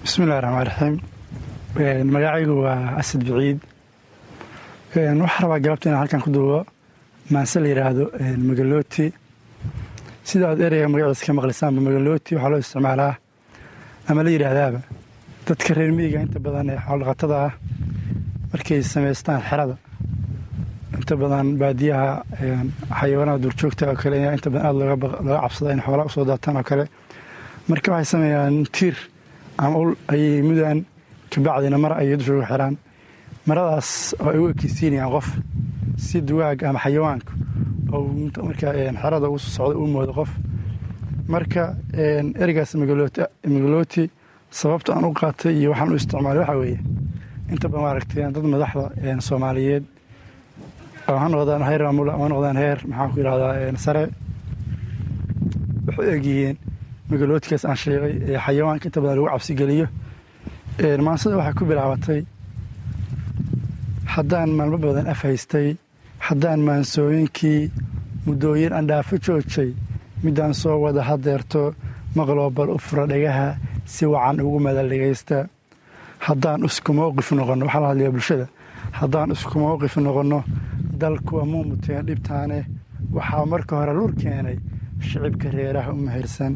bismillahi raxmaan raxiim. magacaygu waa Asad Biciid. waxaa rabaa galabta inaan halkan ku duubo maanse la yidhaahdo magalooti. sida aad ereyga magaciisa ka maqlisaanba magalooti waxaa loo isticmaalaa ama la yidhaahdaaba dadka reer miyiga inta badan ee xoolo-dhaqatada ah markay samaystaan xerada. inta badan baadiyaha xayawaanaha duurjoogta oo kale inta badan aad looga cabsada in xoolaha usoo daataan oo kale. marka waxay sameeyaan tiir ama ul ayay mudaan kabacdina mar ayay dusha ugu xiraan. maradaas oo ay u ekeysiinayaan qof si duwaag ama xayawaanku oo markaa xerada uu socdo uu moodo qof. marka ereygaas magalooti sababta aan u qaatay iyo waxaan u isticmaalay waxaa weeye inta badan waa aragteen dad madaxda Soomaaliyeed oo ha noqdaan heer maamul ama noqdaan heer maxaan ku yidhahdaa sare waxay egyihiin magalootikaas aan sheegay ee xayawaanka inta badan lagu cabsi geliyo. maansada waxay ku bilaabatay haddaan maalmo badan afhaystay, haddaan maansooyinkii muddooyin aan dhaafo joojay, midaan soo wada hadeerto maqloo bal u fura dhagaha si wacan ugu madal dhegaysta. haddaan isku mowqif noqonno waxaa la hadlayaa bulshada, haddaan isku mowqif noqonno dalku amuu muteen dhibtaane waxaa marka hore lur keenay shicibka reeraha u mahirsan.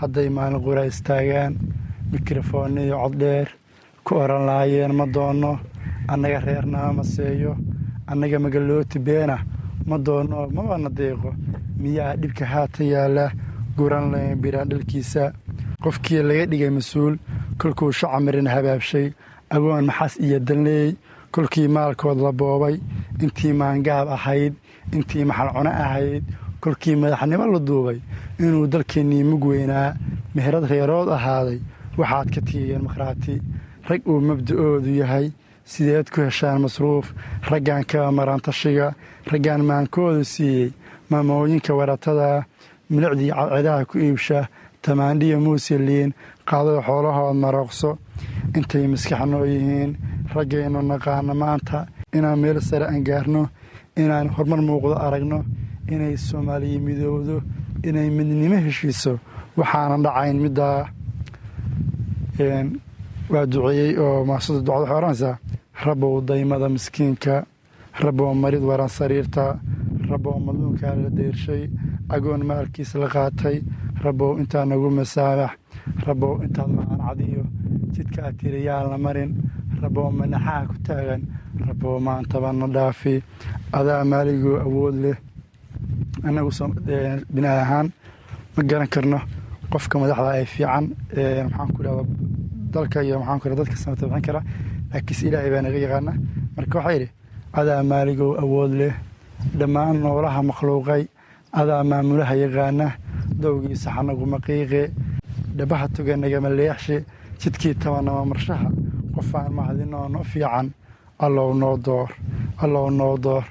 hadday maalin qura istaagaan mikrofoonni iyo coddheer ku oran lahaayeen ma doonno annaga reernama maseeyo, annaga magalooti beena ma doonno mabana deeqo, miyaa dhibka haata yaalla guran layn biraan dhalkiisa. qofkii laga dhigay mas-uul kolkuu shacamirin habaabshay agoon maxas iyo dalneey, kolkii maalkood la boobay intii maangaab ahayd, intii maxal cuno ahayd, kolkii madaxnimo la duubay inuu dalkeennii mug weynaa meherad reerood ahaaday. waxaad ka tiiyeen makhraati rag uu mabda'oodu yahay sideed ku heshaan masruuf, raggaan kaba maran tashiga, raggaan maankoodu siiyey maamooyinka waratada, milicdii cadcedaha ku iibsha tamaandhiya muuseliin qaadada xoolahood marooqso. intay maskax noo yihiin raggaynu naqaano maanta inaan meel sare aan gaarno, inaan horumar muuqdo aragno, inay Soomaaliya midowdo, inay midnimo heshiiso waxaanan dhacayn middaa. waa duceeyey oo maasada ducada waxay odhanaysaa rabbow daymada miskiinka, rabbow marid waran sariirta, rabbow madluunkaa la deershay agoon maalkiis la qaatay, rabbow intaa nagu masaamax, rabbow intaad macaan cadiyo jidka aad tiri yaan la marin, rabbow manaxaha ku taagan, rabbow maantaba na dhaafi. adaa maaligoo awood leh. annagu binaad ahaan ma garan karno qofka madaxda ay fiican maxaan ku idhahda dalka iyo maxaan ku idhahda dadka samata bixin kara, laakiinse ilaahay baa naga yaqaana. marka waxaa yidhi adaa maaligow awood leh, dhammaan noolaha makhluuqay adaa maamulaha yaqaana, dowgiisa xanaguma qiiqe, dhabaha tuga nagama leexshe, jidkii tabanama marshaha qofaan mahadinoo no fiican allow noo door, allow noo door.